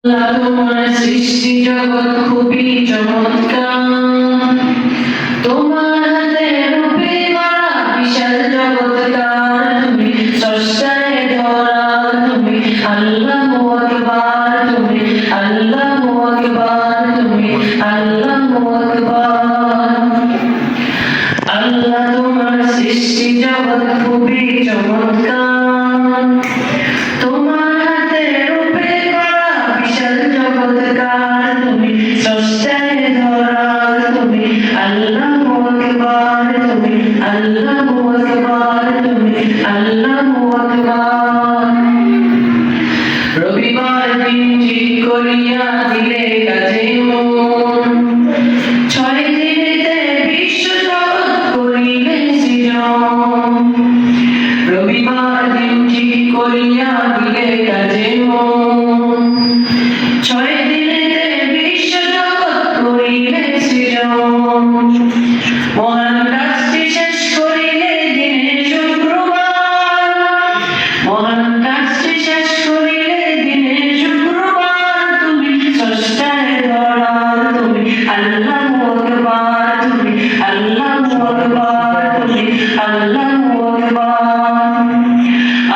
তোমার সৃষ্টি জগৎ খুবই চমৎকার, তোমার হাতে রূপে গড়া বিশাল জগৎকার, তুমি স্রষ্টায় ধরা, তুমি আল্লাহু আকবার, তুমি আল্লাহু আকবার, তুমি আল্লাহু আকবার। আল্লাহ তোমার সৃষ্টি জগৎ খুবই চমৎকার, তোমার হাতে রূপে গড়া বিশাল জগৎকার, তুমি স্রষ্টায় ধরা, তুমি আল্লাহু আকবার, তুমি আল্লাহু আকবার, তুমি আল্লাহু আকবার। রবিবার দিন ঠিক করিয়া দিলে কাজে মন, 6 দিনেতে বিশ্ব জগৎ করিলে সৃজন। রবিবার দিন ঠিক করিয়া দিলে কাজে মন, 6 দিনেতে বিশ্ব জগৎ করিলে সৃজন। মহান কাজটি শেষ করিলে দিনে শুক্রবার, মহান কাজটি শেষ করিলে দিনে শুক্রবার, তুমি স্রষ্টায় ধরা, তুমি আল্লাহু আকবার, তুমি আল্লাহু আকবার, তুমি আল্লাহু আকবার।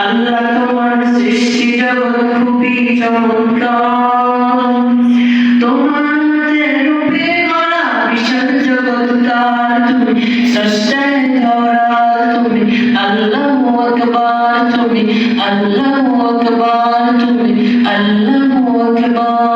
আল্লাহ তোমার সৃষ্টি জগৎ খুবই চমৎকার, তোমার হাতে রূপে গড়া বিশাল জগৎকার, তুমি স্রষ্টায় ধরা, তুমি আল্লাহু আকবার, তুমি আল্লাহু আকবার, তুমি আল্লাহু আকবার।